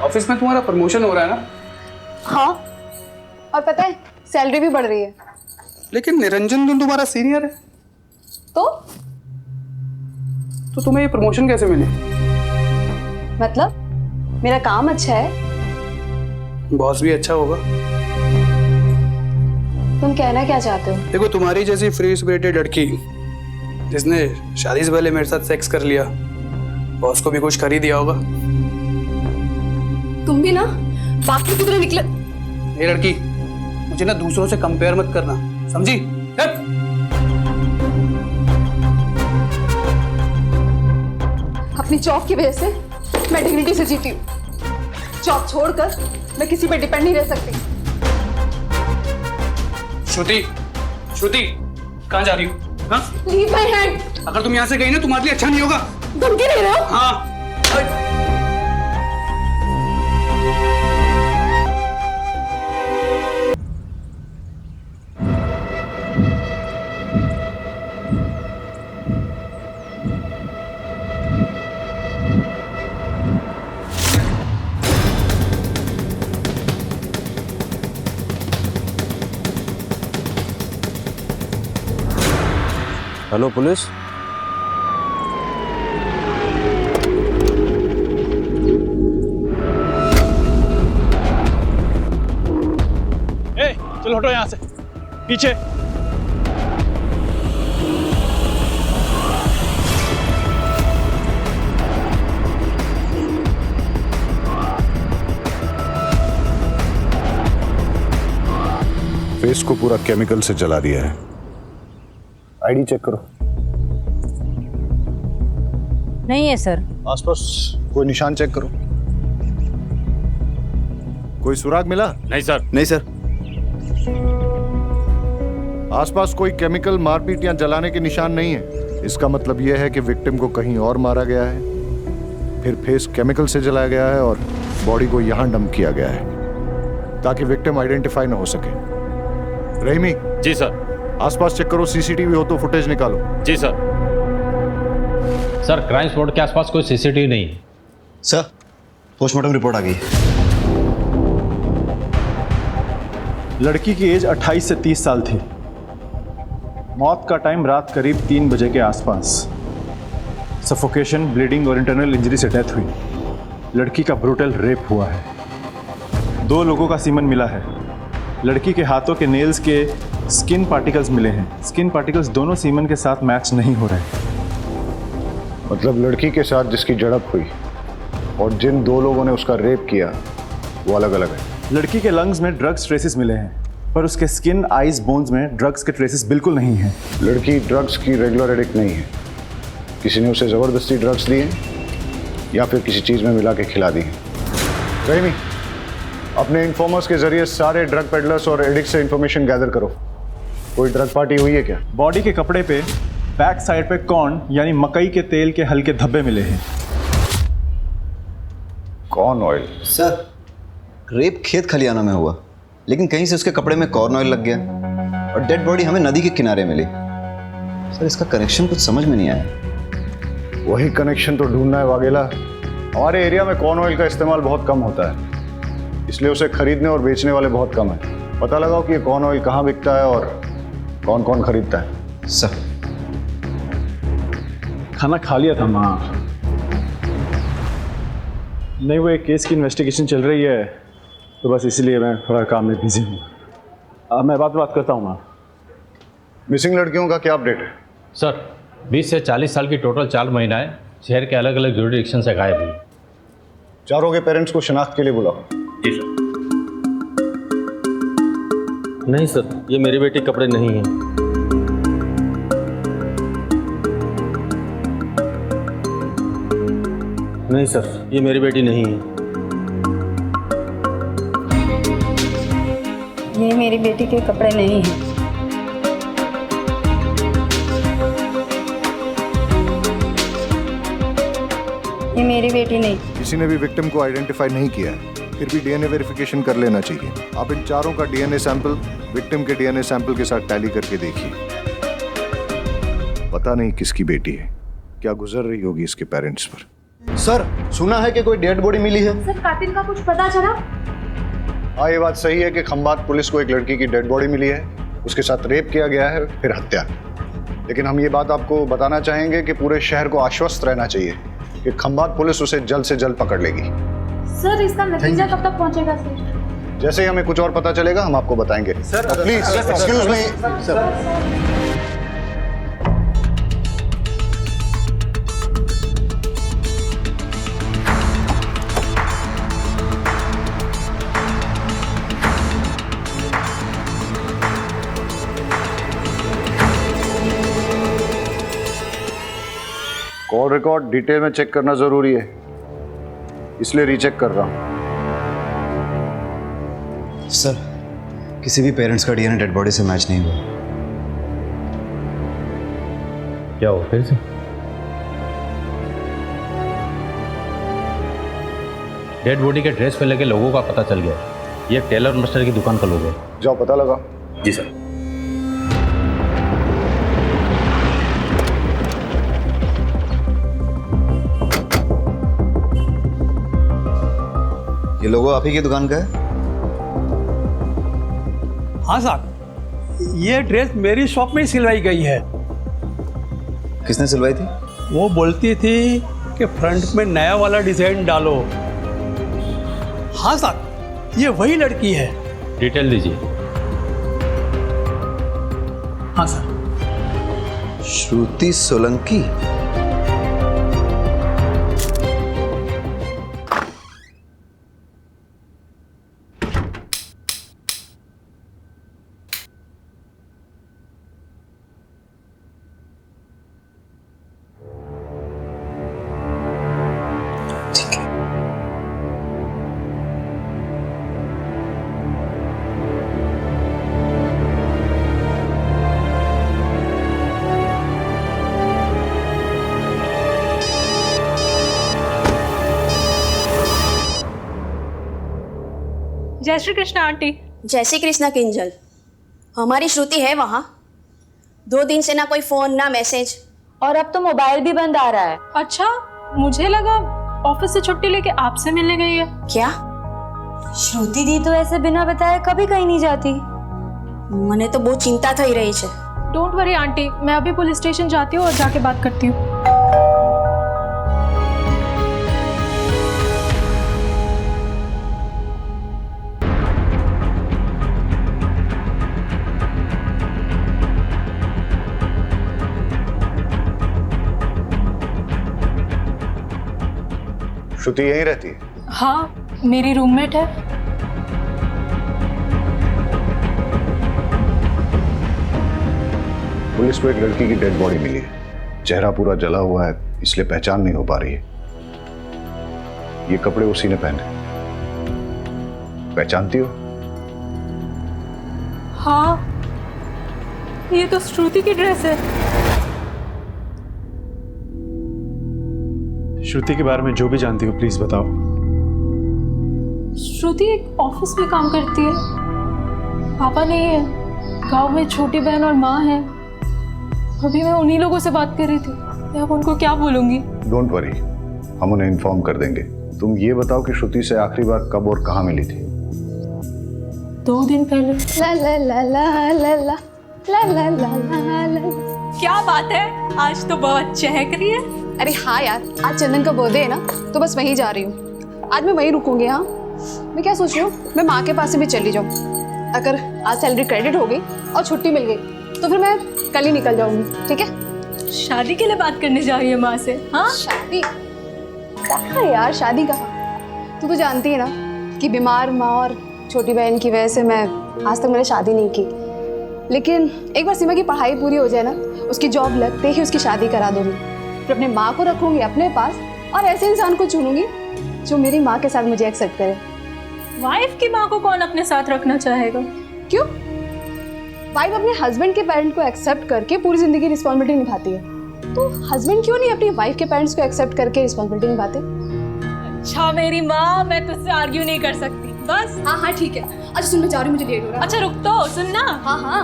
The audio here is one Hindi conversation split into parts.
ऑफिस में तुम्हारा प्रमोशन हो रहा है ना? हाँ, और पता है सैलरी भी बढ़ रही है। लेकिन निरंजन तो तुम्हारा सीनियर है, तो तुम्हें ये प्रमोशन कैसे मिली? मतलब मेरा काम अच्छा है। बॉस भी अच्छा होगा। तुम कहना क्या चाहते हो? देखो, तुम्हारी जैसी फ्री स्पिरिटेड लड़की जिसने शादी से पहले मेरे साथ सेक्स कर लिया, बॉस को भी कुछ कर ही दिया होगा। तुम भी ना बाकी की तरह निकले। ये लड़की, मुझे ना दूसरों से कंपेयर मत करना, समझी? अपनी जॉब की वजह से मैं डिग्निटी से जीती हूँ। जॉब छोड़कर मैं किसी पे डिपेंड नहीं रह सकती। श्रुति, श्रुति, कहाँ जा रही हो? हाँ? Leave my hand. अगर तुम यहाँ से गई ना, तुम्हारे लिए अच्छा नहीं होगा। धमकी दे रहे हो? हाँ। Hello police. चलो हटो यहाँ से, पीछे। फेस को पूरा केमिकल से जला दिया है। आईडी चेक करो। नहीं है सर। आसपास कोई निशान चेक करो। कोई सुराग मिला? नहीं सर। नहीं सर। आसपास कोई केमिकल, मारपीट या जलाने के निशान नहीं है। इसका मतलब यह है कि विक्टिम को कहीं और मारा गया है, फिर फेस केमिकल से जलाया गया है और बॉडी को यहां डंप किया गया है ताकि विक्टिम आइडेंटिफाई ना हो सके। रहीमी। जी सर। आसपास चेक करो, सीसीटीवी हो तो फुटेज निकालो। जी सर। सर, क्राइम स्पॉट के आसपास कोई सीसीटीवी नहीं है। सर, पोस्टमार्टम रिपोर्ट आ गई। लड़की की एज 28 से 30 साल थी। मौत का टाइम रात करीब 3 बजे के आसपास। सफोकेशन, ब्लीडिंग और इंटरनल इंजरी से डेथ हुई। लड़की का ब्रूटल रेप हुआ है। 2 लोगों का सीमन मिला है। लड़की के हाथों के नेल्स के स्किन पार्टिकल्स मिले हैं। स्किन पार्टिकल्स दोनों सीमन के साथ मैच नहीं हो रहे। मतलब लड़की के साथ जिसकी झड़प हुई और जिन 2 लोगों ने उसका रेप किया वो अलग अलग है। लड़की के लंग्स में ड्रग्स ट्रेसेस मिले हैं, पर उसके स्किन, आइज, बोन्स में ड्रग्स के ट्रेसेस बिल्कुल नहीं हैं। लड़की ड्रग्स की रेगुलर एडिक्ट नहीं है। किसी ने उसे ज़बरदस्ती ड्रग्स दिए या फिर किसी चीज़ में मिला के खिला दी है। रहीमी, अपने इन्फॉर्मर्स के जरिए सारे ड्रग पेडलर्स और एडिक्ट से इंफॉर्मेशन गैदर करो। कोई ड्रग पार्टी हुई है क्या? बॉडी के कपड़े पे बैक साइड पे कॉर्न यानी मकई के तेल के हल्के धब्बे मिले हैं। Corn oil? सर, रेप खेत खलियाना में हुआ, लेकिन कहीं से उसके कपड़े में कॉर्न ऑयल लग गया और डेड बॉडी हमें नदी के किनारे मिली। सर, इसका कनेक्शन कुछ समझ में नहीं आया। वही कनेक्शन तो ढूंढना है वाघेला। हमारे एरिया में कॉर्न ऑयल का इस्तेमाल बहुत कम होता है, इसलिए उसे खरीदने और बेचने वाले बहुत कम हैं। पता लगाओ कि ये कॉर्न ऑयल कहाँ बिकता है और कौन कौन खरीदता है। सर, खाना खा लिया था माँ। नहीं, वो एक केस की इन्वेस्टिगेशन चल रही है, तो बस इसलिए मैं थोड़ा काम में बिजी हूँ। मैं बात करता हूँ माँ। मिसिंग लड़कियों का क्या अपडेट है? सर, 20 से 40 साल की टोटल 4 महिलाएं शहर के अलग अलग जुरिडिक्शन से गायब हुई। चारों के पेरेंट्स को शनाख्त के लिए बुलाओ। जी सर। नहीं सर, ये मेरी बेटी कपड़े नहीं है। नहीं सर, ये मेरी बेटी नहीं है। ये मेरी बेटी के कपड़े नहीं हैं। ये मेरी बेटी नहीं। किसी ने भी विक्टिम को आइडेंटिफाई नहीं किया है, फिर भी डीएनए वेरिफिकेशन कर लेना चाहिए। आप इन चारों का डीएनए सैंपल विक्टिम के डीएनए सैंपल के साथ टैली करके देखिए। पता नहीं किसकी बेटी है, क्या गुजर रही होगी इसके पेरेंट्स पर। सर सुना है कि कोई डेड बॉडी मिली है। सर कातिल का कुछ पता चला? हाँ, ये बात सही है कि खंबात पुलिस को एक लड़की की डेड बॉडी मिली है, उसके साथ रेप किया गया है, फिर हत्या। लेकिन हम ये बात आपको बताना चाहेंगे कि पूरे शहर को आश्वस्त रहना चाहिए कि खंबात पुलिस उसे जल्द से जल्द पकड़ लेगी। सर इसका नतीजा कब तक पहुंचेगा सर? जैसे ही हमें कुछ और पता चलेगा हम आपको बताएंगे। Sir please excuse me sir. Call record detail में चेक करना जरूरी है, इसलिए रीचेक कर रहा हूं। सर किसी भी पेरेंट्स का डीएनए डेड बॉडी से मैच नहीं हुआ। क्या हो फिर से? डेड बॉडी के ड्रेस पे लगे लोगों का पता चल गया। ये टेलर मास्टर की दुकान का लोग है। जाओ पता लगा। जी सर। ये लोगो आप ही की दुकान का है? हाँ साहब, ये ड्रेस मेरी शॉप में ही सिलवाई गई है। किसने सिलवाई थी? वो बोलती थी कि फ्रंट में नया वाला डिजाइन डालो। हाँ साहब, ये वही लड़की है। डिटेल दीजिए। हाँ सर। श्रुति सोलंकी। जय श्री कृष्णा आंटी। जय श्री कृष्णा किंजल। हमारी श्रुति है वहाँ। 2 दिन से ना कोई फोन ना मैसेज, और अब तो मोबाइल भी बंद आ रहा है। अच्छा, मुझे लगा ऑफिस से छुट्टी लेके आपसे मिलने गई है। क्या? श्रुति दी तो ऐसे बिना बताए कभी कहीं नहीं जाती। मने तो बहुत चिंता थई रही है। डोंट वरी आंटी, मैं अभी पुलिस स्टेशन जाती हूँ और जाके बात करती हूँ। श्रुति यहीं रहती है? हाँ, मेरी रूममेट है। पुलिस को एक लड़की की डेड बॉडी मिली है। चेहरा पूरा जला हुआ है, इसलिए पहचान नहीं हो पा रही है। ये कपड़े उसी ने पहने। पहचानती हो? हाँ, ये तो श्रुति की ड्रेस है। श्रुति के बारे में जो भी जानती हो प्लीज बताओ। श्रुति एक ऑफिस में काम करती है। पापा नहीं है, गांव में छोटी बहन और माँ है। अभी मैं उन्हीं लोगों से बात कर रही थी। मैं अब उनको क्या बोलूंगी? डोंट वरी, हम उन्हें इन्फॉर्म कर देंगे। तुम ये बताओ कि श्रुति से आखिरी बार कब और कहाँ मिली थी? 2 दिन पहले। ला ला ला ला ला ला ला ला ला ला ला। क्या बात है, आज तो बहुत चहक रही है। अरे हाँ यार, आज चंदन का बर्थडे है ना, तो बस वहीं जा रही हूँ। आज मैं वहीं रुकूंगी। हाँ, मैं क्या सोच रही हूँ, मैं माँ के पास से भी चली जाऊँ। अगर आज सैलरी क्रेडिट हो गई और छुट्टी मिल गई तो फिर मैं कल ही निकल जाऊंगी। ठीक है? शादी के लिए बात करने जा रही है माँ से? हाँ, शादी कहाँ यार, शादी कहाँ? तू तो जानती है ना कि बीमार माँ और छोटी बहन की वजह से मैं आज तक मैंने शादी नहीं की। लेकिन एक बार सीमा की पढ़ाई पूरी हो जाए ना, उसकी जॉब लगते ही उसकी शादी करा दूंगी। फिर अपने माँ को रखूंगी अपने पास और ऐसे इंसान को चुनूंगी जो मेरी माँ के साथ मुझे एक्सेप्ट करे। वाइफ की माँ को कौन अपने साथ रखना चाहेगा? क्यों? वाइफ अपने हस्बैंड के पेरेंट को एक्सेप्ट करके पूरी जिंदगी रिस्पॉन्सिबिलिटी निभाती है, तो हस्बैंड क्यों नहीं अपनी वाइफ के पेरेंट्स को एक्सेप्ट करके रिस्पॉन्सिबिलिटी निभाते? अच्छा मेरी माँ, मैं तुझसे आर्ग्यू नहीं कर सकती। बस हाँ हाँ ठीक है। अच्छा सुन, मैं जा रही हूँ, मुझे लेट हो रहा है। अच्छा रुक तो, सुनना। हाँ हाँ।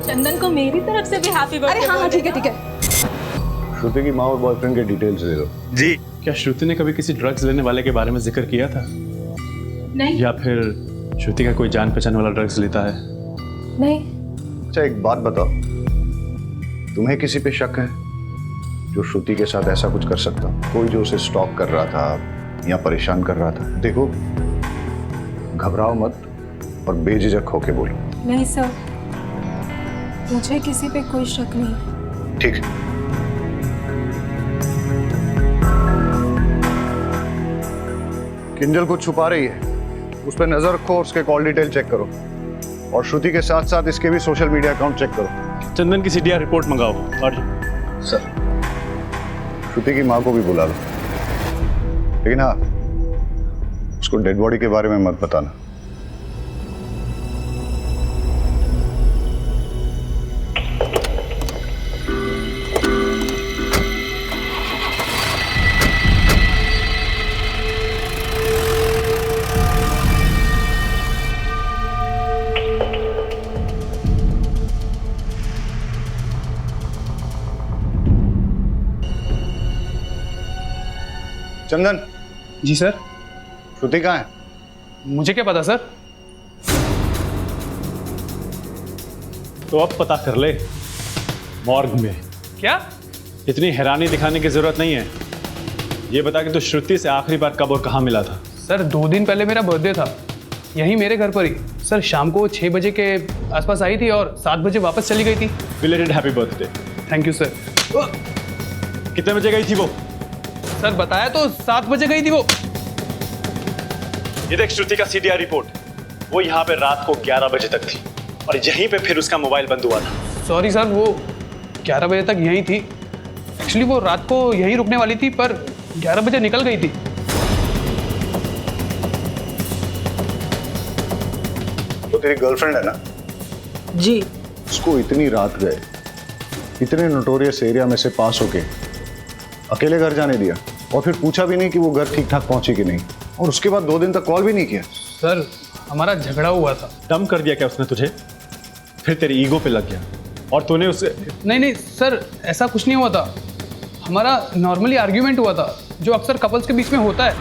चंदन को मेरी तरफ से भी हैप्पी बर्थडे। अरे हाँ हाँ ठीक है ठीक है। श्रुति की माँ और बॉयफ्रेंड के डिटेल्स दे दो। जी। क्या श्रुति ने कभी किसी ड्रग्स लेने वाले के बारे में जिक्र किया था? नहीं। या फिर श्रुति का कोई जान पहचान वाला ड्रग्स लेता है? नहीं। अच्छा एक बात बताओ, तुम्हें किसी पे शक है जो श्रुति के साथ ऐसा कुछ कर सकता? कोई जो उसे स्टॉक कर रहा था या परेशान कर रहा था? देखो, घबराओ मत और बेझिझक होके बोलो। नहीं सर, मुझे किसी पे कोई शक नहीं। ठीक है। किंजल कुछ छुपा रही है, उस पर नजर रखो, उसके कॉल डिटेल चेक करो और श्रुति के साथ साथ इसके भी सोशल मीडिया अकाउंट चेक करो। चंदन की सीडीआर रिपोर्ट मंगाओ। और सर, श्रुति की माँ को भी बुला लो, लेकिन हाँ, उसको डेड बॉडी के बारे में मत बताना। चंदन। जी सर। श्रुति कहाँ है? मुझे क्या पता सर। तो अब पता कर ले, मॉर्ग में। क्या? इतनी हैरानी दिखाने की जरूरत नहीं है। ये बता कि तू श्रुति से आखिरी बार कब और कहाँ मिला था? सर 2 दिन पहले मेरा बर्थडे था, यहीं मेरे घर पर ही। सर शाम को 6 बजे के आसपास आई थी और 7 बजे वापस चली गई थी। Belated happy birthday. Thank you sir. कितने बजे गई थी वो? सर बताया तो 7 बजे गई थी वो। ये देख श्रुति का सीडीआर रिपोर्ट, वो यहाँ पे रात को 11 बजे तक थी और यहीं पे फिर उसका मोबाइल बंद हुआ था। सॉरी सर, वो 11 बजे तक यहीं थी। एक्चुअली वो रात को यहीं रुकने वाली थी पर 11 बजे निकल गई थी। तो तेरी गर्लफ्रेंड है ना? जी। उसको इतनी रात गए, इतने नोटोरियस एरिया में से पास होके अकेले घर जाने दिया और फिर पूछा भी नहीं कि वो घर ठीक ठाक पहुंची कि नहीं, और उसके बाद 2 दिन तक कॉल भी नहीं किया। सर हमारा झगड़ा हुआ था। डम कर दिया क्या उसने तुझे? फिर तेरी ईगो पे लग गया और तूने उसे? नहीं सर, ऐसा कुछ नहीं हुआ था। हमारा नॉर्मली आर्ग्यूमेंट हुआ था, जो अक्सर कपल्स के बीच में होता है।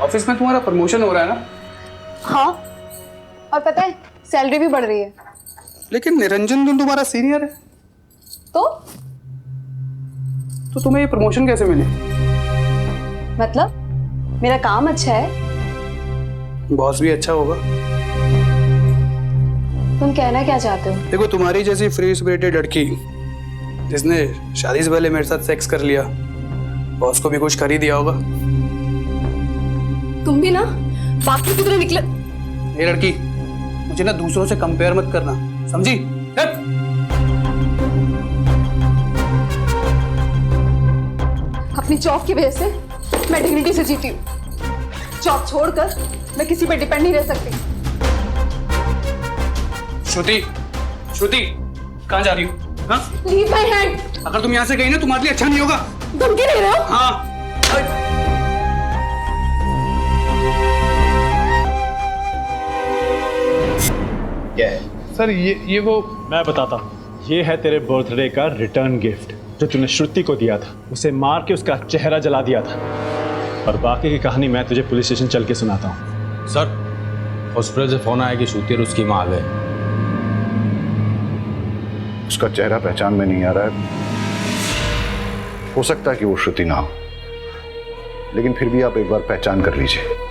ऑफिस में तुम्हारा प्रमोशन हो रहा है ना? हाँ, और पता है सैलरी भी बढ़ रही है। लेकिन निरंजन तुम तुम्हारा सीनियर है, तो तुम्हें ये प्रमोशन कैसे मिली? मतलब मेरा काम अच्छा है। बॉस भी अच्छा होगा। तुम कहना क्या चाहते हो? देखो, तुम्हारी जैसी फ्री स्पिरिटेड लड़की जिसने शादी से पहले मेरे साथ सेक्स कर लिया, बॉस को भी कुछ कर ही दिया होगा। तुम भी ना बाकी की तरह निकले। ये लड़की, मुझे ना दूसरों से कंपेयर मत करना, समझी? अपनी जॉब की वजह से मैं डिग्निटी से जीती हूँ। जॉब छोड़कर मैं किसी पे डिपेंड नहीं रह सकती। श्रुति, श्रुति, कहाँ जा रही हो? हाँ? Leave my hand. अगर तुम यहाँ से गई ना, तुम्हारे लिए अच्छा नहीं होगा। धमकी दे रहे हो? हाँ। क्या है? सर ये वो मैं बताता हूँ। ये है तेरे बर्थडे का रिटर्न गिफ्ट जो तूने श्रुति को दिया था। उसे मार के उसका चेहरा जला दिया था, और बाकी की कहानी मैं तुझे पुलिस स्टेशन चल के सुनाता हूँ। सर, हॉस्पिटल से फोन आया कि श्रुति और उसकी माँ आ गए। उसका चेहरा पहचान में नहीं आ रहा है। हो सकता है कि वो श्रुति ना हो, लेकिन फिर भी आप एक बार पहचान कर लीजिए।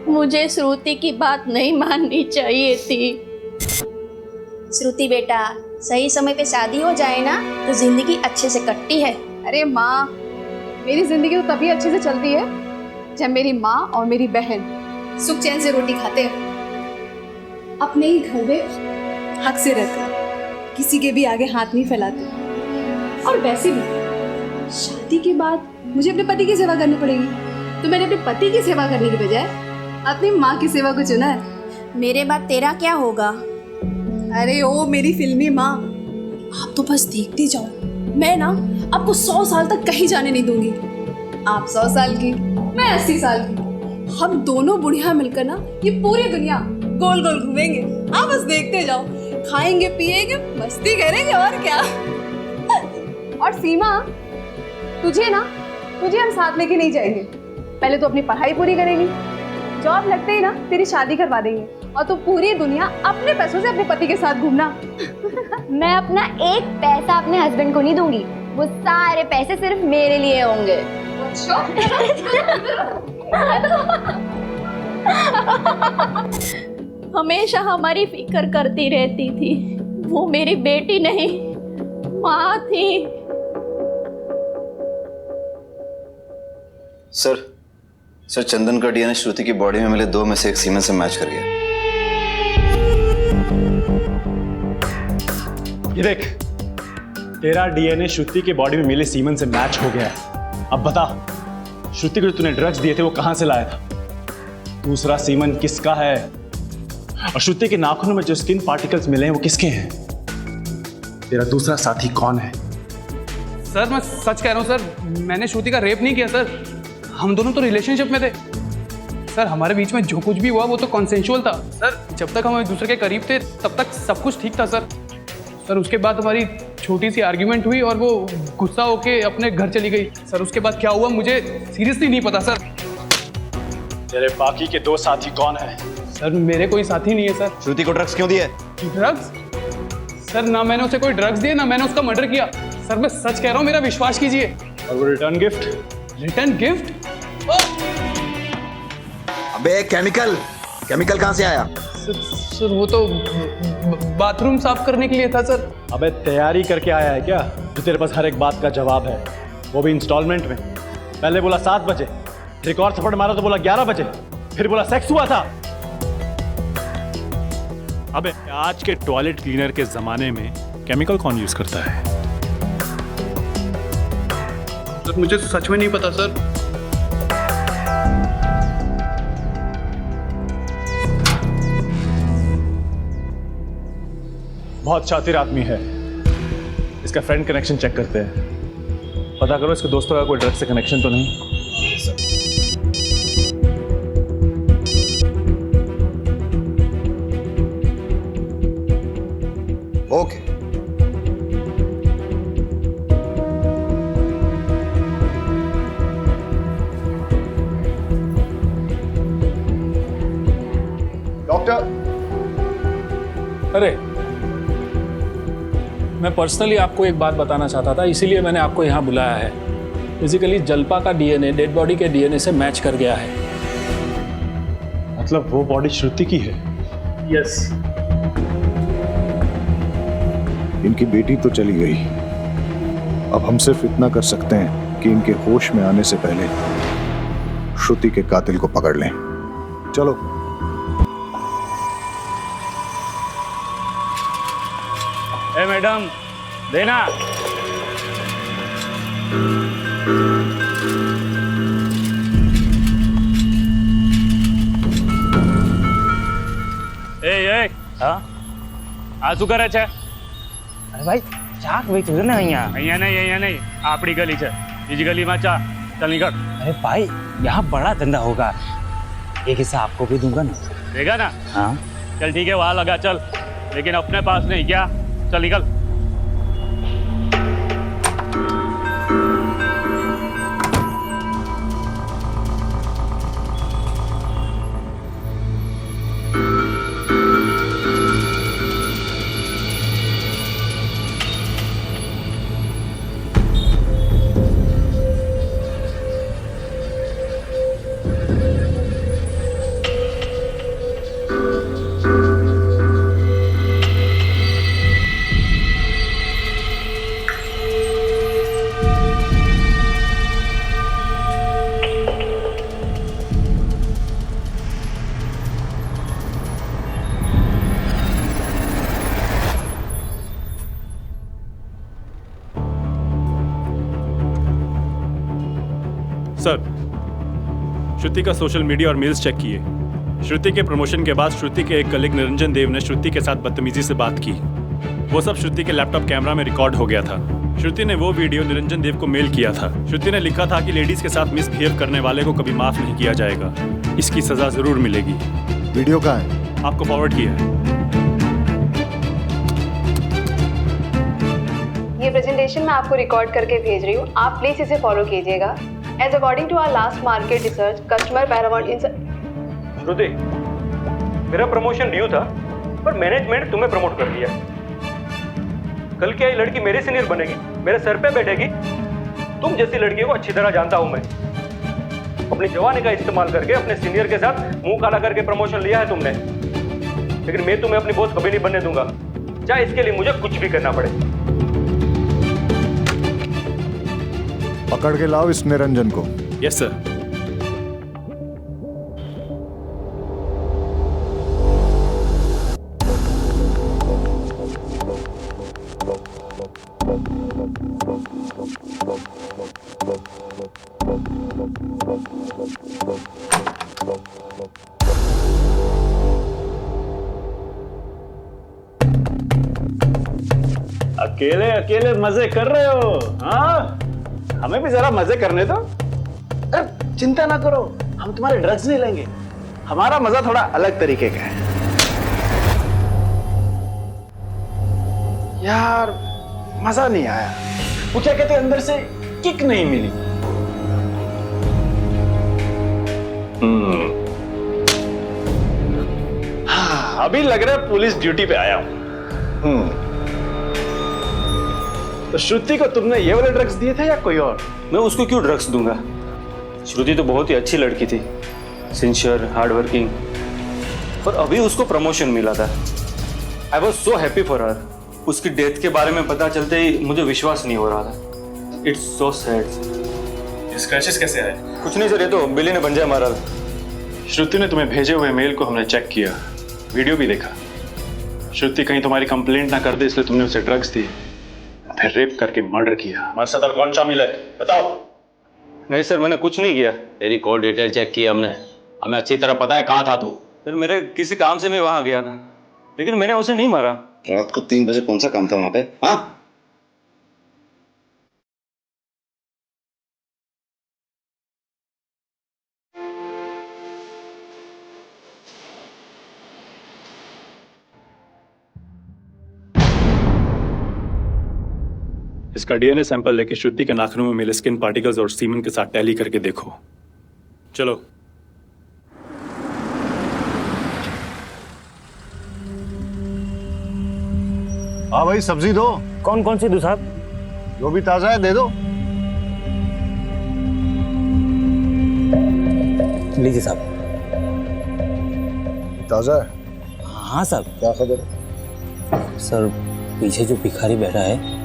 मुझे श्रुति की बात नहीं माननी चाहिए थी। श्रुति बेटा, सही समय पे शादी हो जाए ना तो जिंदगी अच्छे से कटती है। अरे माँ, मेरी जिंदगी तो तभी अच्छे से चलती है जब मेरी माँ और मेरी बहन सुख चैन से रोटी खाते हैं, अपने ही घर में हक से रहते हैं, किसी के भी आगे हाथ नहीं फैलाते। और वैसे भी शादी के बाद मुझे अपने पति की सेवा करनी पड़ेगी, तो मैंने अपने पति की सेवा करने की बजाय अपनी माँ की सेवा को चुना है। मेरे बाद तेरा क्या होगा? अरे ओ मेरी फिल्मी माँ, आप तो बस देखते जाओ। मैं ना आपको 100 साल तक कहीं जाने नहीं दूंगी। आप 100 साल की, मैं 80 साल की। हम दोनों बुढ़िया मिलकर ना ये पूरी दुनिया गोल गोल घूमेंगे। आप बस देखते जाओ, खाएंगे पिएंगे मस्ती करेंगे और क्या। और सीमा, तुझे हम साथ लेके नहीं जाएंगे। पहले तो अपनी पढ़ाई पूरी करेंगी, जॉब लगते ही ना तेरी शादी करवा देंगे और तो पूरी दुनिया अपने पैसों से अपने पति के साथ घूमना। मैं अपना एक पैसा अपने हस्बैंड को नहीं दूंगी, वो सारे पैसे सिर्फ मेरे लिए होंगे। हमेशा हमारी फिक्र करती रहती थी। वो मेरी बेटी नहीं, माँ थी। सर चंदन का डीएनए श्रुति की बॉडी में मिले 2 में से एक सीमेन से मैच कर गया। ये देख, तेरा डीएनए श्रुति की बॉडी में मिले सीमन से मैच हो गया है। अब बता, श्रुति को जो तूने ड्रग्स दिए थे वो कहां से लाया था? दूसरा सीमन किसका है? और श्रुति के नाखूनों में जो स्किन पार्टिकल्स मिले हैं वो किसके हैं? तेरा दूसरा साथी कौन है? सर मैं सच कह रहा हूँ सर, मैंने श्रुति का रेप नहीं किया सर। हम दोनों तो रिलेशनशिप में थे सर। हमारे बीच में जो कुछ भी हुआ वो तो कॉन्सेंशुअल था सर। जब तक हम एक दूसरे के करीब थे तब तक सब कुछ ठीक था सर। उसके बाद हमारी छोटी सी आर्ग्यूमेंट हुई और वो गुस्सा होके अपने घर चली गई सर। उसके बाद क्या हुआ मुझे सीरियसली नहीं पता सर। तेरे बाकी के 2 साथी कौन है? सर मेरे कोई साथी नहीं है सर। श्रुति को ड्रग्स क्यों दिए? ड्रग्स? सर ना मैंने उसे कोई ड्रग्स दिए, ना मैंने उसका मर्डर किया सर। मैं सच कह रहा हूँ, मेरा विश्वास कीजिए। और वो रिटर्न गिफ्ट? Return gift? अबे केमिकल कहाँ से आया? सर वो तो बाथरूम साफ करने के लिए था सर। अबे तैयारी करके आया है क्या जो तेरे पास हर एक बात का जवाब है, वो भी इंस्टॉलमेंट में? पहले बोला 7 बजे, फिर एक और थप्पड़ मारा तो बोला 11 बजे, फिर बोला सेक्स हुआ था। अबे आज के टॉयलेट क्लीनर के जमाने में केमिकल कौन यूज करता है? सर मुझे सच में नहीं पता सर। बहुत शातिर आदमी है, इसका फ्रेंड कनेक्शन चेक करते हैं। पता करो इसके दोस्तों का कोई ड्रग्स से कनेक्शन तो नहीं। ओके। डॉक्टर, अरे मैं पर्सनली आपको एक बात बताना चाहता था, इसीलिए मैंने आपको यहाँ बुलाया है। बेसिकली जल्पा का डीएनए डेड बॉडी के डीएनए से मैच कर गया है। मतलब वो बॉडी श्रुति की है? यस। इनकी बेटी तो चली गई, अब हम सिर्फ इतना कर सकते हैं कि इनके होश में आने से पहले श्रुति के कातिल को पकड़ लें। चलो। ए मैडम, देना। ए हाँ આ શું કરે છે? અરે ભાઈ ચાક વેચું છે ને અહીંયા. અહીંયા નહીં આપણી ગલી છે, બીજી ગલીમાં ચા. चल निकल। अरे भाई यहाँ बड़ा धंधा होगा, एक हिस्सा आपको भी दूंगा ना। देगा ना? हाँ चल ठीक है, वहाँ लगा चल, लेकिन अपने पास नहीं। क्या? चल निकल। सर, श्रुति का सोशल मीडिया और मेल्स चेक किए। श्रुति के प्रमोशन के बाद श्रुति के एक कलीग निरंजन देव ने श्रुति के साथ बदतमीजी से बात की। वो सब श्रुति के लैपटॉप कैमरा में रिकॉर्ड हो गया था। श्रुति ने वो वीडियो निरंजन देव को मेल किया था। श्रुति ने लिखा था कि लेडीज के साथ मिसबिहेव करने वाले को कभी माफ नहीं किया जाएगा, इसकी सजा जरूर मिलेगी। वीडियो कहाँ है? आपको फॉरवर्ड किया है। ये प्रेजेंटेशन मैं आपको रिकॉर्ड करके भेज रही हूँ, आप प्लीज इसे फॉलो कीजिएगा। As according to our last market research, customer paramount in Shruti, मेरा प्रमोशन ड्यू था पर मैनेजमेंट तुम्हें प्रमोट कर दिया। कल क्या ये लड़की मेरे सीनियर बनेगी, मेरे सर पे बैठेगी? तुम जैसी लड़कियों को अच्छी तरह जानता हूं मैं। अपनी जवानी का इस्तेमाल करके अपने सीनियर के साथ मुंह काला करके प्रमोशन लिया है तुमने, लेकिन मैं तुम्हें अपनी बॉस कभी नहीं बनने दूंगा, चाहे इसके लिए मुझे कुछ भी करना पड़े। पकड़ के लाओ इस निरंजन को। Yes sir. अकेले अकेले मजे कर रहे हो? हाँ, हमें भी जरा मजे करने दो। चिंता ना करो, हम तुम्हारे ड्रग्स नहीं लेंगे। हमारा मजा थोड़ा अलग तरीके का है। यार मजा नहीं आया, वो क्या कहते हैं, अंदर से किक नहीं मिली। हाँ, अभी लग रहा है पुलिस ड्यूटी पे आया हूं। तो श्रुति को तुमने ये वाले ड्रग्स दिए थे या कोई और? मैं उसको क्यों ड्रग्स दूंगा? श्रुति तो बहुत ही अच्छी लड़की थी, सिंसियर, हार्ड वर्किंग, और अभी उसको प्रमोशन मिला था। I was so happy for her. उसकी डेथ के बारे में पता चलते ही मुझे विश्वास नहीं हो रहा था। It's so sad. स्क्रैचेस कैसे आए? कुछ नहीं सर, ये तो बिल्ली ने पंजा मारा था। श्रुति ने तुम्हें भेजे हुए मेल को हमने चेक किया, वीडियो भी देखा। श्रुति कहीं तुम्हारी कंप्लेंट ना कर दे इसलिए तुमने उसे ड्रग्स दिए, फिर रेप करके मर्डर किया। हमारे साथ और कौन शामिल है बताओ? नहीं सर, मैंने कुछ नहीं किया। तेरी कॉल डिटेल चेक की हमने, हमें अच्छी तरह पता है कहाँ था तू। सर मेरे किसी काम से मैं वहां गया था, लेकिन मैंने उसे नहीं मारा। रात को 3 बजे कौन सा काम था वहां पे? हाँ, इसका डीएनए सैंपल लेके श्रुति के नाखूनों में मिले स्किन पार्टिकल्स और सीमेन के साथ टैली करके देखो। चलो। हाँ भाई, सब्जी दो। कौन कौन सी दूं साहब? जो भी ताजा है दे दो। लीजिए साहब। ताजा है? हाँ साहब। क्या खबर? सर पीछे जो भिखारी बैठा है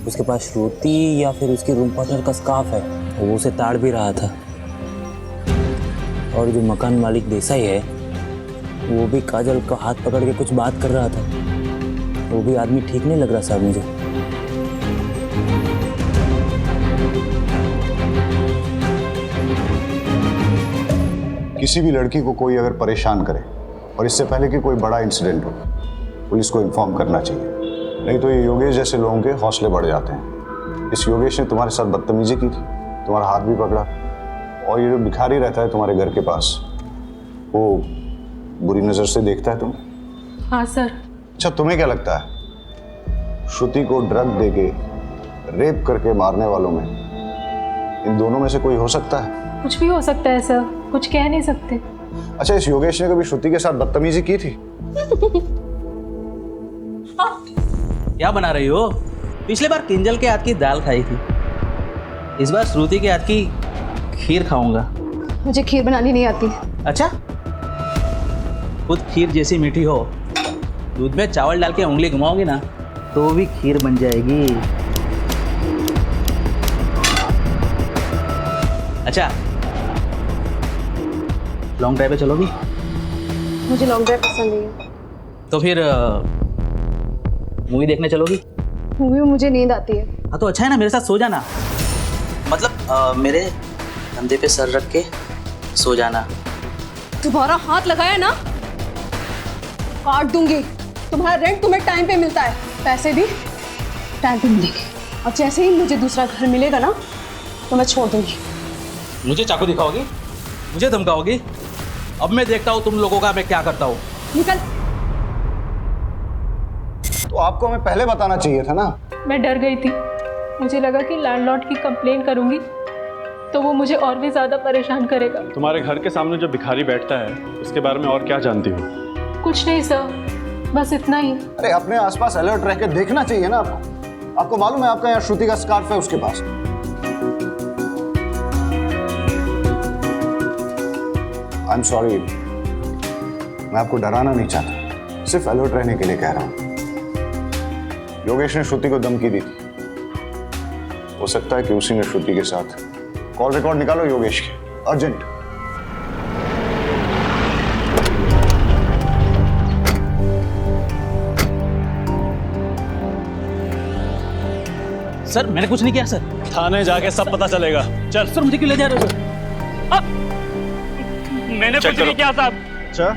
उसके पास श्रुति या फिर उसकी रूम पार्टनर का स्कार्फ है, वो उसे ताड़ भी रहा था। और जो मकान मालिक देसाई है वो भी काजल का हाथ पकड़ के कुछ बात कर रहा था। वो भी आदमी ठीक नहीं लग रहा साहब मुझे। किसी भी लड़की को कोई अगर परेशान करे और इससे पहले कि कोई बड़ा इंसिडेंट हो, पुलिस को इन्फॉर्म करना चाहिए, नहीं तो ये योगेश जैसे लोगों के हौसले बढ़ जाते हैं। इस योगेश ने तुम्हारे साथ बदतमीजी की थी, तुम्हारा हाथ भी पकड़ा, और ये जो भिखारी रहता है तुम्हारे घर के पास, वो बुरी नज़र से देखता है तुम्हें। हाँ सर। अच्छा, तुम्हें क्या लगता है श्रुति को ड्रग देके रेप करके मारने वालों में इन दोनों में से कोई हो सकता है? कुछ भी हो सकता है सर, कुछ कह नहीं सकते। अच्छा, इस योगेश ने कभी श्रुति के साथ बदतमीजी की थी? क्या बना रही हो? पिछले बार किंजल के हाथ की दाल खाई थी, इस बार श्रुति के हाथ की खीर खाऊंगा। मुझे खीर बनानी नहीं आती। अच्छा, खुद खीर जैसी मीठी हो, दूध में चावल डाल के उंगली घुमाओगी ना तो भी खीर बन जाएगी। अच्छा, लॉन्ग ड्राइव पे चलोगी? मुझे लॉन्ग ड्राइव पसंद नहीं है। तो फिर मूवी देखने चलोगी? मूवी में मुझे नींद आती है। हाँ तो अच्छा है ना, मेरे साथ सो जाना। मतलब मेरे कंधे पे सर रख के सो जाना। तुम्हारा हाथ लगाया ना, काट दूंगी। तुम्हारा रेंट तुम्हें टाइम पे मिलता है, पैसे भी टाइम पे मिलेंगे। और जैसे ही मुझे दूसरा घर मिलेगा ना तो मैं छोड़ दूंगी। मुझे चाकू दिखाओगी? मुझे धमकाओगी? अब मैं देखता हूँ तुम लोगों का मैं क्या करता हूँ। निकल। तो आपको हमें पहले बताना चाहिए था ना। मैं डर गई थी, मुझे लगा कि लैंडलॉर्ड की कंप्लेन करूंगी तो वो मुझे और भी ज़्यादा परेशान करेगा। तुम्हारे घर के सामने जो भिखारी बैठता है उसके बारे में और क्या जानती हो? कुछ नहीं सर, बस इतना ही। अरे अपने आसपास अलर्ट रह के देखना चाहिए ना आपको। आपको मालूम है आपका यहाँ श्रुति का स्कार्फ है उसके पास। आई एम सॉरी, मैं आपको डराना नहीं चाहता, सिर्फ अलर्ट रहने के लिए कह रहा हूं। योगेश ने श्रुति को धमकी दी थी, हो सकता है कि उसी ने श्रुति के साथ। कॉल रिकॉर्ड निकालो योगेश के, अर्जेंट। सर मैंने कुछ नहीं किया सर। थाने जाके सब पता चलेगा। चल। सर मुझे क्यों ले जा रहे हो सर? मैंने कुछ नहीं किया साहब। अच्छा,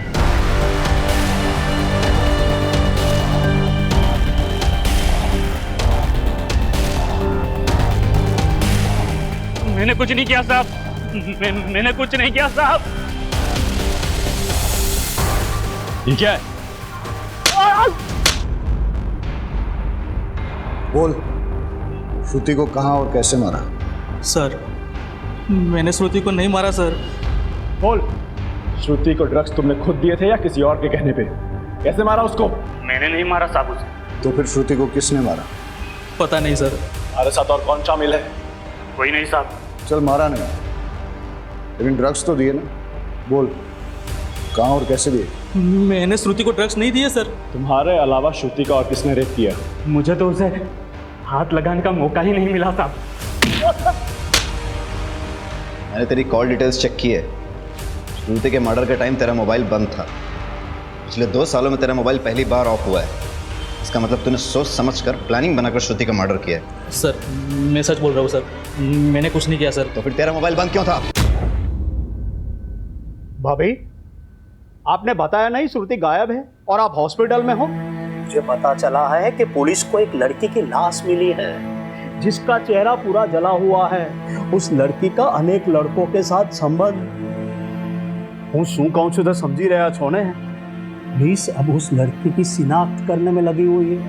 मैंने कुछ नहीं किया साहब। मैंने कुछ नहीं किया साहब। ये क्या है? बोल, श्रुति को कहां और कैसे मारा? सर मैंने श्रुति को नहीं मारा सर। बोल, श्रुति को ड्रग्स तुमने खुद दिए थे या किसी और के कहने पे? कैसे मारा उसको? मैंने नहीं मारा साहब उसे। तो फिर श्रुति को किसने मारा? पता नहीं सर। हमारे साथ और कौन शामिल है? कोई नहीं साहब। चल, मारा नहीं, लेकिन ड्रग्स तो दिए ना। बोल, कहां और कैसे दिए? मैंने श्रुति को ड्रग्स नहीं दिए सर। तुम्हारे अलावा श्रुति का और किसने रेप किया? मुझे तो उसे हाथ लगाने का मौका ही नहीं मिला साहब। मैंने तेरी कॉल डिटेल्स चेक की है। श्रुति के मर्डर के टाइम तेरा मोबाइल बंद था। पिछले 2 सालों में तेरा मोबाइल पहली बार ऑफ हुआ है। इसका मतलब तूने सोच समझकर प्लानिंग बनाकर श्रुति का मर्डर किया है। सर मैं सच बोल रहा हूँ सर, मैंने कुछ नहीं किया सर। तो फिर तेरा मोबाइल बंद क्यों था? भाभी, आपने बताया नहीं श्रुति गायब है और आप हॉस्पिटल में हो? मुझे पता चला है कि पुलिस को एक लड़की की लाश मिली है जिसका चेहरा पूरा जला हुआ है। उस लड़की का अनेक लड़कों के साथ संबंध। હું શું કહું છું તો સમજી રહ્યા છો ને? पुलिस अब उस लड़की की शिनाख्त करने में लगी हुई है।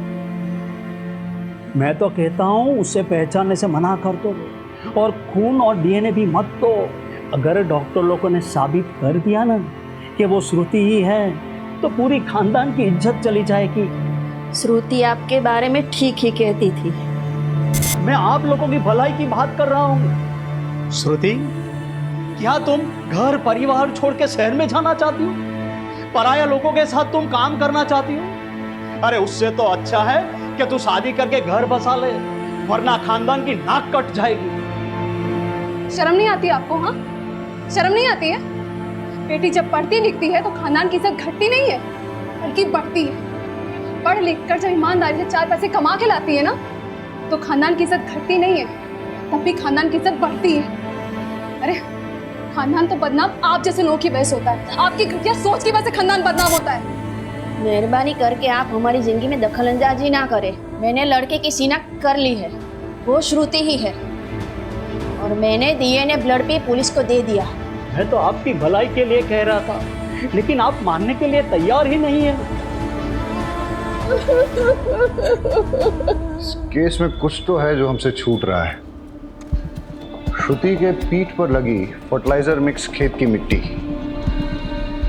मैं तो कहता हूँ उसे पहचानने से मना कर दो और खून और डीएनए भी मत दो। अगर डॉक्टर लोगों ने साबित कर दिया ना कि वो श्रुति ही है तो पूरी खानदान की इज्जत चली जाएगी। श्रुति आपके बारे में ठीक ही कहती थी। मैं आप लोगों की भलाई की बात कर रहा हूँ। श्रुति, क्या तुम घर परिवार छोड़ के शहर में जाना चाहती हो? पराया लोगों के साथ तुम काम करना चाहती हो? अरे उससे तो अच्छा है कि तू शादी करके घर बसा ले, वरना खानदान की नाक कट जाएगी। शर्म नहीं आती आपको? हाँ, शर्म नहीं आती है? बेटी जब पढ़ती लिखती है तो खानदान की इज्जत घटती नहीं है बल्कि बढ़ती है। पढ़ लिख कर जब ईमानदारी से 4 पैसे कमा के लाती है ना तो खानदान की इज्जत घटती नहीं है, तब भी खानदान की इज्जत बढ़ती है। अरे खानदान तो बदनाम आप जैसे लोगों की वजह से होता है। आपकी घटिया सोच की वजह से खानदान बदनाम होता है। मेहरबानी करके आप हमारी जिंदगी में दखलंदाजी ना करें। मैंने लड़के की शिनाख्त कर ली है, वो श्रुति ही है और मैंने डीएनए ब्लड पे पुलिस को दे दिया। मैं तो आपकी भलाई के लिए कह रहा था, लेकिन आप मानने के लिए तैयार ही नहीं है। इस केस में कुछ तो है जो हमसे छूट रहा है। श्रुति के पीठ पर लगी फर्टिलाइजर मिक्स खेत की मिट्टी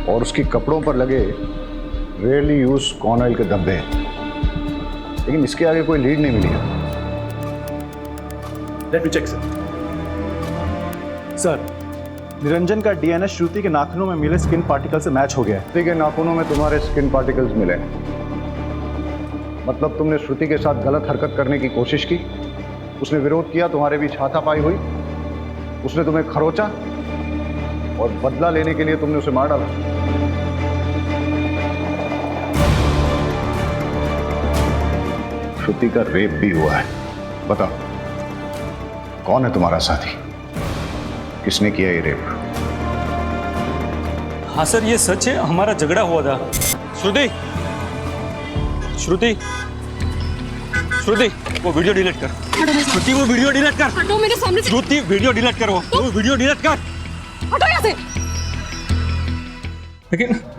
और उसके कपड़ों पर लगे रेयरली यूज कॉर्न ऑयल के धब्बे, लेकिन इसके आगे कोई लीड नहीं मिली है। Let me check sir. Niranjan का डीएनए श्रुति के नाखूनों में मिले स्किन पार्टिकल से मैच हो गया है। श्रुति के नाखूनों में तुम्हारे स्किन पार्टिकल्स मिले, मतलब तुमने श्रुति के साथ गलत हरकत करने की कोशिश की, उसने विरोध किया, तुम्हारे बीच हाथापाई हुई, उसने तुम्हें खरोचा और बदला लेने के लिए तुमने उसे मार डाला। श्रुति का रेप भी हुआ है। बताओ, कौन है तुम्हारा साथी? किसने किया ये रेप? हाँ सर, ये सच है, हमारा झगड़ा हुआ था। श्रुति, श्रुति, श्रुति, वो वीडियो डिलीट कर। श्रुति, वो वीडियो डिलीट कर। हटो मेरे सामने से। श्रुति, वीडियो डिलीट कर, वो वीडियो डिलीट कर। हटो यहाँ से।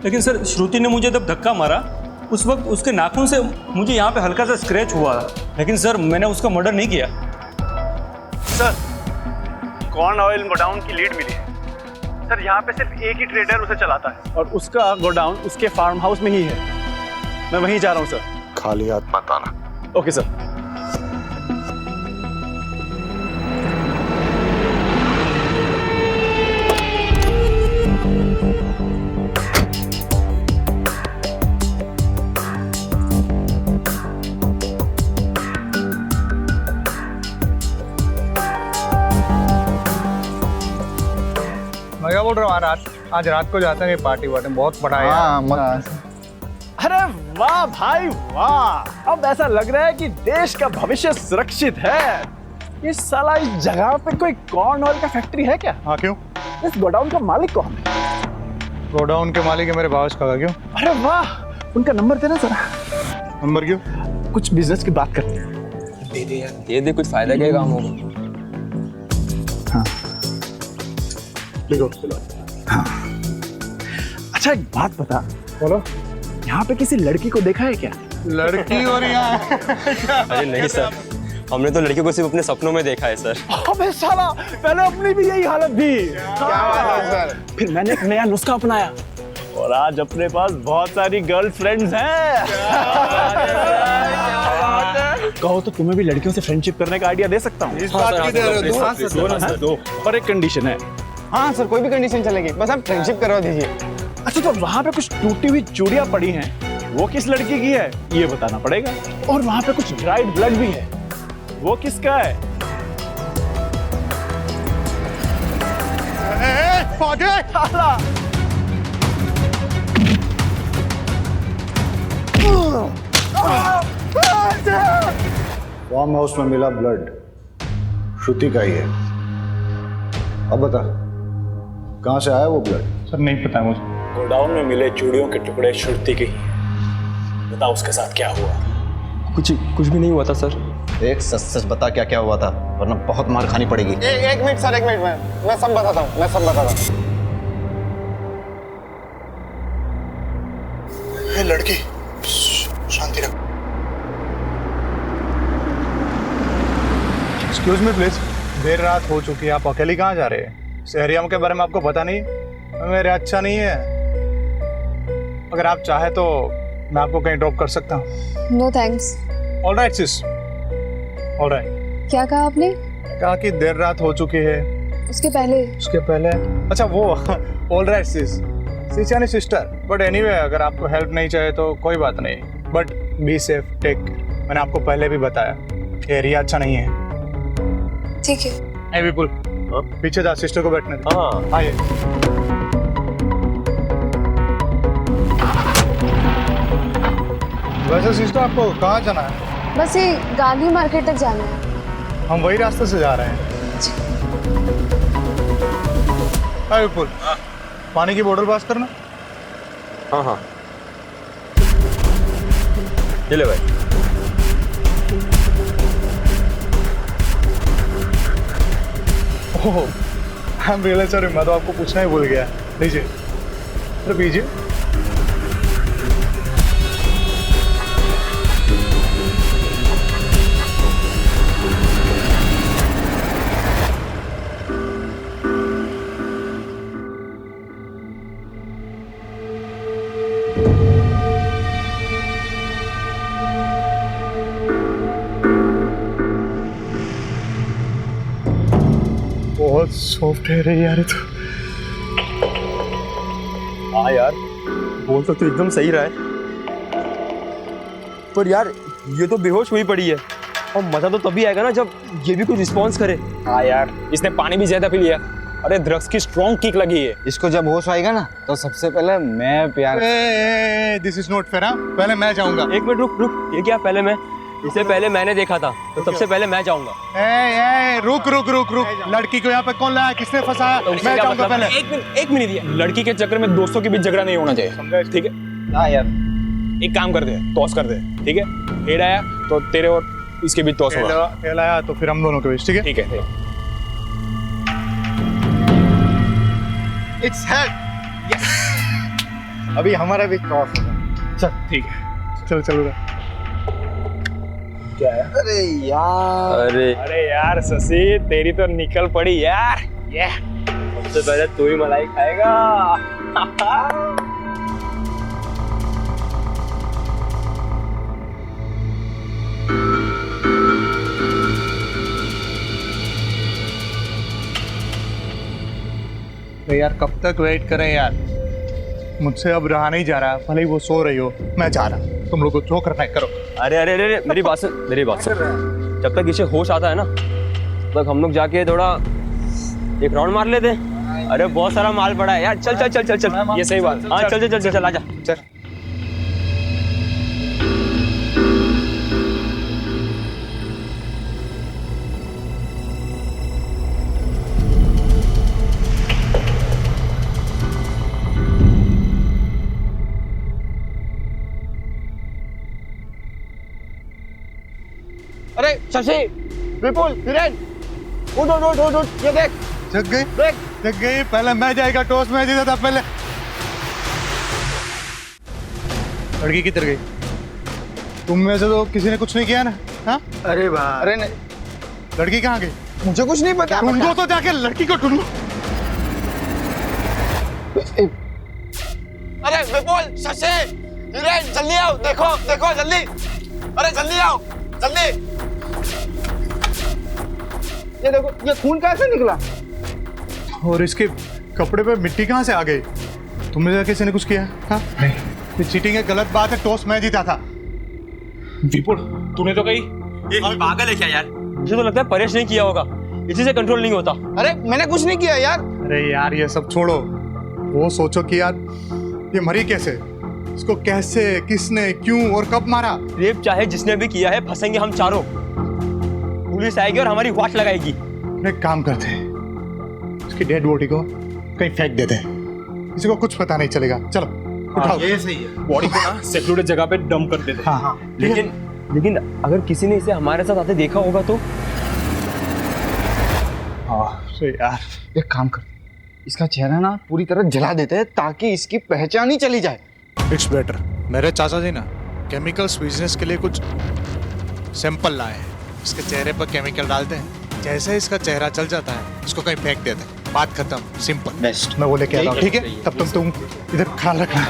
लेकिन सर, श्रुति ने मुझे जब धक्का मारा उस वक्त उसके नाखून से मुझे यहाँ पे हल्का सा स्क्रैच हुआ। लेकिन सर, मैंने उसका मर्डर नहीं किया। सर, कॉर्न ऑयल गोडाउन की लीड मिली है। सर, यहाँ पे सिर्फ एक ही ट्रेडर उसे चलाता है और उसका गोडाउन उसके फार्म हाउस में ही है। मैं वहीं जा रहा हूँ सर। खाली हाथ मत आना। Okay sir. मैं क्या बोल रहा हूँ, आज रात को जाते हैं पार्टी वार्टी, बहुत बड़ा है यार। अरे वाह भाई वाह, अब ऐसा लग रहा है कि देश का भविष्य सुरक्षित है। इस साला इस जगह पे कोई कॉर्न ऑयल का फैक्ट्री है क्या? हाँ, क्यों? इस गोडाउन का मालिक कौन है? गोडाउन के मालिक है मेरे बाबा का। क्यों? अरे वाह, उनका नंबर देना जरा। नंबर क्यों? कुछ बिजनेस की बात करते हैं। दे दे यार, दे दे, कुछ फायदा क्या काम होगा। हाँ, देखो। हाँ, अच्छा एक बात बता। बोलो। यहाँ पे किसी लड़की को देखा है क्या? लड़की और यहाँ? अरे नहीं सर, हमने तो लड़की को सिर्फ अपने सपनों में देखा है सर। अबे साला, पहले अपनी भी यही हालत थी। क्या बात है सर? फिर मैंने एक नया नुस्खा अपनाया और आज अपने पास बहुत सारी गर्लफ्रेंड्स हैं। कहो तो तुम्हें भी लड़कियों से फ्रेंडशिप करने का आइडिया दे सकता हूँ। इस बात की दे रहे हो? हाँ सर, दो। पर एक कंडीशन है। हाँ सर, कोई भी कंडीशन चलेगी, बस आप फ्रेंडशिप करवा दीजिए। अच्छा, तो वहाँ पे कुछ टूटी हुई चूड़ियाँ पड़ी हैं, वो किस लड़की की है ये बताना पड़ेगा। और वहाँ पे कुछ ड्राइड ब्लड भी है, वो किसका है? फार्म हाउस में मिला ब्लड श्रुति का ही है। अब बता, कहाँ से आया वो ब्लड? सर नहीं पता मुझे। गोडाउन में मिले चूड़ियों के टुकड़े श्रुति के ही। बता उसके साथ क्या हुआ? कुछ भी नहीं हुआ था सर। एक सच सच बता, क्या क्या हुआ था, वरना बहुत मार खानी पड़ेगी। एक मिनट सर, एक मिनट, मैं सब बताता हूँ, मैं सब बताता हूँ। ये लड़की, शांति रख। एक्सक्यूज मी प्लीज, देर रात हो चुकी है, आप अकेले कहाँ जा रहे हैं? इस एरिया के बारे में आपको पता नहीं? मेरे अच्छा नहीं है। अगर आप चाहे तो मैं आपको कहीं ड्रॉप कर सकता हूँ। No thanks. Alright sis, alright. क्या कहा आपने? कहा कि देर रात हो चुकी है। उसके पहले? उसके पहले? अच्छा वो ऑलराइट सिस, सिस यानी सिस्टर। बट एनीवे, अगर आपको हेल्प नहीं चाहिए तो कोई बात नहीं, बट बी सेफ, टेक। मैंने आपको पहले भी बताया, एरिया अच्छा नहीं है। ठीक है। ए विपुल, पीछे जा, सिस्टर को बैठने दे। हाँ, आइए। वैसे सिस्टर, आपको कहाँ जाना है? बस ये गांधी मार्केट तक जाना है। हम वही रास्ते से जा रहे हैं। हाँ विपुल, पानी की बोतल पास करना। हाँ हाँ, चले भाई। ओह, आई एम रियली सॉरी, मैं तो आपको पूछना ही भूल गया। लीजिए, अरे पीजिए। बहुत सॉफ्ट है रे यार, तो हाँ यार, बोल तो एकदम सही रहा है, पर यार ये तो बेहोश हुई पड़ी है, और मजा तो तभी आएगा ना जब ये भी कुछ रिस्पॉन्स करे। हाँ यार, इसने पानी भी ज्यादा पी लिया। अरे ड्रग्स की स्ट्रॉन्ग किक लगी है। इसको जब होश आएगा ना तो सबसे पहले मैं प्यार। This is not fair. पहले मैं जाऊंगा। एक मिनट रुक रुक, ये क्या पहले मैं? इसे पहले मैंने देखा था तो सबसे पहले मैं जाऊंगा। ए, रुक रुक रुक रुक, लड़की को यहाँ पे कौन लाया, किसने फंसाया? मैं जाऊंगा पहले। एक मिनट ये लड़की के चक्कर में दोस्तों के बीच झगड़ा नहीं होना चाहिए, ठीक है? हाँ यार, एक काम कर दे, टॉस कर दे, ठीक है? हेड आया तो तेरे और इसके बीच टॉस होगा। हेड आया तो फिर हम दोनों के बीच, ठीक है? ठीक है। Its head. यस। अभी हमारा भी टॉस होगा। चल ठीक है, चल चल। क्या है? अरे यार शशि, तेरी तो निकल पड़ी यार। ये सबसे पहले तू ही मलाई खाएगा। तो यार कब तक वेट करें यार, मुझसे अब रहा नहीं जा रहा। भले ही वो सो रही हो, मैं जा रहा, तुम लोग को जो करना है करो। अरे अरे अरे मेरी बात सुन। जब तक इसे होश आता है ना, तब तक हम लोग जाके थोड़ा एक राउंड मार लेते हैं। अरे बहुत सारा माल पड़ा है यार, चल चल चल चल चल। ये सही बात। हाँ चल चल चल चल आजा चल। अरे शशि, विपुल, वीरेन, उठ उठ उठ उठ उठ, ये देख। जग गई, जग गई। पहले मैं जाएगा, टॉस मैं जीता था पहले। लड़की किधर गई? तुम में से तो किसी ने कुछ नहीं किया ना? हाँ? अरे भाई, अरे नहीं, लड़की कहाँ गई? मुझे कुछ नहीं पता। ढूंढो तो जाके, लड़की को ढूंढो। अरे विपुल, शशि, वीरेन, जल्दी आओ, देखो देखो जल्दी। अरे जल्दी आओ, जल्दी। ये देखो, ये खून कैसे निकला? और इसके कपड़े पे मिट्टी कहाँ से आ गई? तुमने से किसी ने कुछ किया? हाँ? नहीं, ये चीटिंग है, गलत बात है। टॉस मैं जीता था। विपुल, तूने तो कही। ये पागल है क्या यार? मुझे तो लगता है परेश नहीं किया होगा, इसी से कंट्रोल नहीं होता। अरे मैंने कुछ नहीं किया यार। अरे यार ये सब छोड़ो, वो सोचो कि यार ये मरी कैसे, इसको कैसे, किसने, क्यों और कब मारा? रेप चाहे जिसने भी किया है, फंसेंगे हम चारों। पुलिस आएगी और हमारी वाट लगाएगी। एक काम करते हैं, इसकी डेड बॉडी को कहीं फेंक देते हैं, किसी को कुछ पता नहीं चलेगा। चलो उठाओ। ये सही है। बॉडी को ना सेक्लूडेड जगह पे डंप कर देते हैं। हाँ हाँ। लेकिन अगर किसी ने इसे हमारे साथ आते देखा होगा तो? हाँ सही यार। एक काम कर, इसका चेहरा ना पूरी तरह जला देते हैं ताकि इसकी पहचान ही चली जाए। It's better. मेरे चाचा जी ना केमिकल्स बिजनेस के लिए कुछ सैंपल लाए हैं, इसके चेहरे पर केमिकल डालते हैं, जैसे इसका चेहरा चल जाता है इसको कहीं फेंक देते हैं, बात खत्म, सिंपल। बेस्ट। मैं वो लेके आ रहा हूँ, ठीक है? तब तक तुम इधर ख्याल रखना।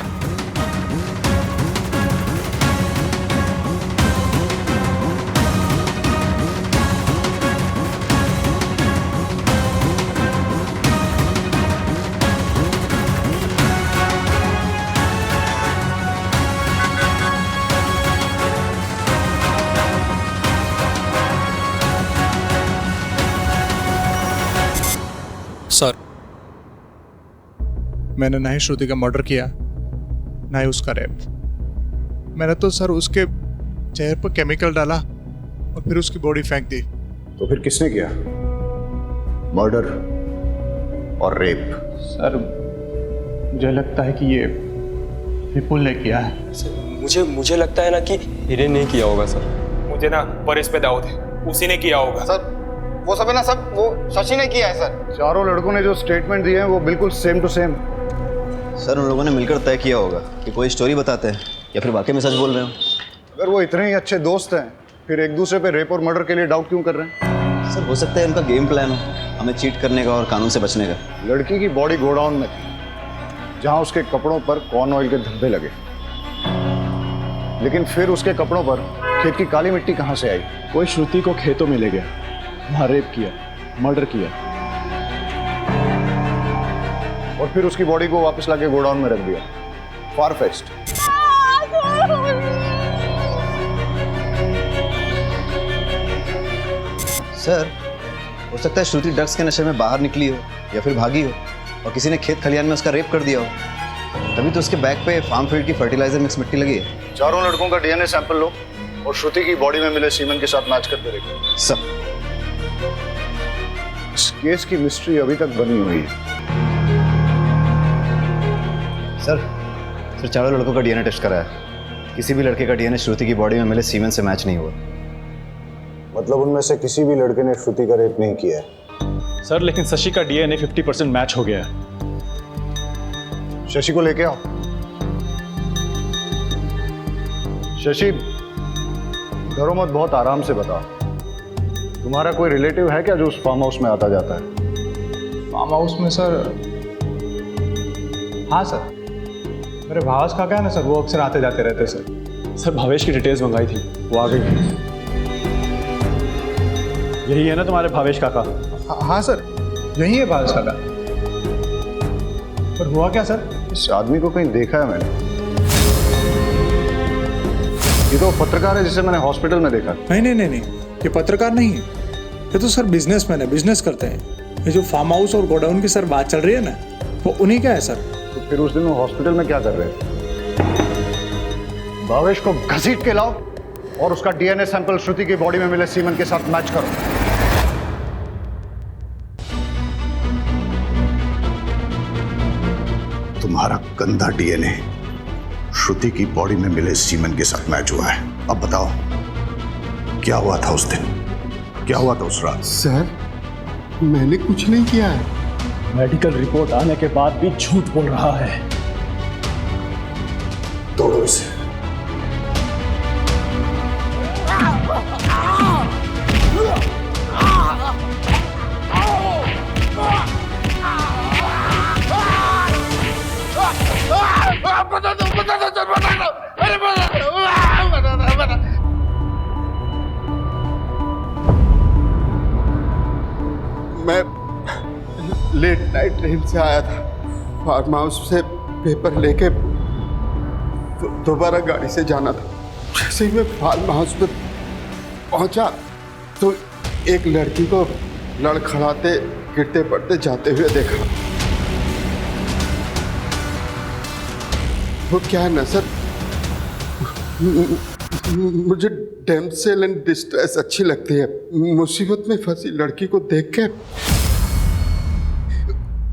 सर, मैंने ना ही श्रुति का मर्डर किया, ना ही उसका रेप। मैंने तो सर उसके चेहरे पर केमिकल डाला और फिर उसकी बॉडी फेंक दी। तो फिर किसने किया मर्डर और रेप? सर मुझे लगता है कि ये विपुल ने किया है। मुझे लगता है ना कि हिरेन ने किया होगा सर। मुझे ना परेश पे दाऊद है, उसी ने किया होगा। सर वो सब है ना, सब वो शशि ने किया है सर। चारों लड़कों ने जो स्टेटमेंट दिए हैं वो बिल्कुल सेम टू सेम। सर उन लोगों ने मिलकर तय किया होगा कि कोई स्टोरी बताते हैं या फिर वाकई में सच बोल रहे हो। अगर वो इतने ही अच्छे दोस्त हैं फिर एक दूसरे पे रेप और मर्डर के लिए डाउट क्यों कर रहे हैं? सर हो सकता है उनका गेम प्लान हो, हमें चीट करने का और कानून से बचने का। लड़की की बॉडी गोडाउन में थी जहां उसके कपड़ों पर कॉर्न ऑयल के धब्बे लगे, लेकिन फिर उसके कपड़ों पर खेत की काली मिट्टी कहां से आई? कोई श्रुति को खेतों में ले गया, वहां रेप किया, मर्डर किया और फिर उसकी बॉडी को वापस लाके गोडाउन में रख दिया। फार-फेच्ड। सर हो सकता है श्रुति ड्रग्स के नशे में बाहर निकली हो या फिर भागी हो और किसी ने खेत खलियान में उसका रेप कर दिया हो, तभी तो उसके बैग पे फार्म फील्ड की फर्टिलाइजर मिक्स मिट्टी लगी है। चारों लड़कों का डीएनए सैंपल लो और श्रुति की बॉडी में मिले सीमेंट के साथ मैच करके देखो। सब इस केस की मिस्ट्री अभी तक बनी हुई है। सर चारों लड़कों का डीएनए टेस्ट कराया, किसी भी लड़के का डीएनए श्रुति की बॉडी में मिले सीमेंट से मैच नहीं हुआ। मतलब उनमें से किसी भी लड़के ने श्रुति का रेप नहीं किया है। सर लेकिन शशि का डीएनए 50% मैच हो गया है। शशि को लेके आओ। शशि, डरो मत, बहुत आराम से बताओ। तुम्हारा कोई रिलेटिव है क्या जो उस फार्म हाउस में आता जाता है? फार्म हाउस में सर, हाँ सर, मेरे भावस का क्या है ना सर, वो अक्सर आते जाते रहते सर। भावेश की डिटेल्स मंगाई थी, वो आ गई। यही है ना तुम्हारे भावेश काका? हाँ सर, यही है भावेश काका। पर हुआ क्या सर? इस आदमी को कहीं देखा है मैंने। ये तो पत्रकार है जिसे मैंने हॉस्पिटल में देखा। नहीं, ये पत्रकार नहीं है, ये तो सर बिजनेसमैन है, बिजनेस करते हैं। ये जो फार्म हाउस और गोडाउन की सर बात चल रही है ना, वो उन्हीं का है सर। तो फिर उस दिन वो हॉस्पिटल में क्या कर रहे थे? भावेश को घसीट के लाओ और उसका डीएनए सैंपल श्रुति की बॉडी में मिले सीमेंट के साथ मैच करो। तुम्हारा गंदा डीएनए श्रुति की बॉडी में मिले सीमेंट के साथ मैच हुआ है। अब बताओ क्या हुआ था उस दिन, क्या हुआ था उस रात? सर मैंने कुछ नहीं किया है। मेडिकल रिपोर्ट आने के बाद भी झूठ बोल रहा है। तोड़ो इसे। मैं लेट नाइट ट्रेन से आया था, फार्म हाउस से पेपर लेके दोबारा गाड़ी से जाना था। जैसे ही मैं फार्म हाउस पे पहुंचा तो एक लड़की को लड़खड़ाते गिरते पड़ते जाते हुए देखा। वो क्या है ना सर, मुझे डैमसेल एंड डिस्ट्रेस अच्छी लगती है। मुसीबत में फंसी लड़की को देख के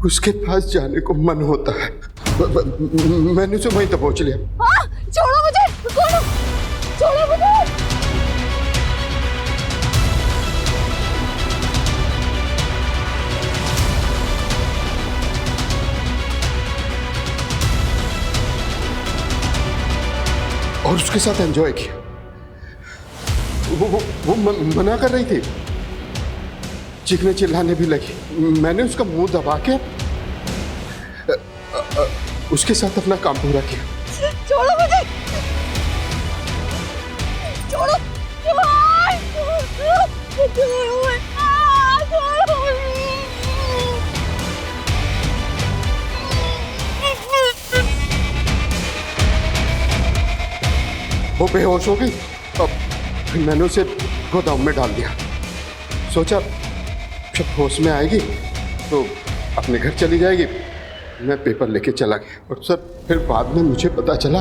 उसके पास जाने को मन होता है। मैंने उसे वहीं तक पहुंच लिया। छोड़ो मुझे, छोड़ो मुझे। और उसके साथ एंजॉय किया। वो मना कर रही थी, चीखने चिल्लाने भी लगी। मैंने उसका मुंह दबा के उसके साथ अपना काम पूरा किया। छोड़ो मुझे, छोड़ो। वो बेहोश हो गई। अब फिर मैंने उसे गोदाम में डाल दिया। सोचा जब होश में आएगी तो अपने घर चली जाएगी। मैं पेपर लेके चला गया और सर फिर बाद में मुझे पता चला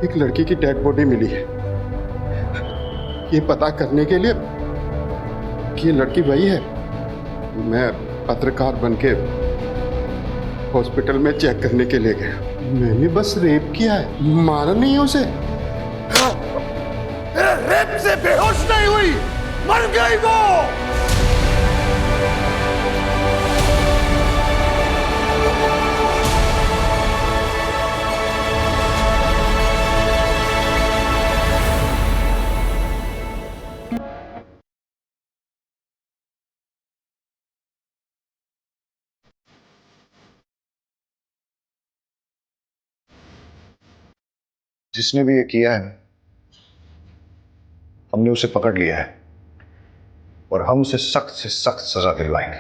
एक लड़की की डेड बॉडी मिली है। ये पता करने के लिए कि ये लड़की वही है, मैं पत्रकार बनके हॉस्पिटल में चेक करने के लिए गया। मैंने बस रेप किया है, मारा नहीं है उसे। रेप से बेहोश नहीं हुई, मर गई वो। जिसने भी ये किया है हमने उसे पकड़ लिया है और हम उसे सख्त से सख्त सजा दिलवाएंगे।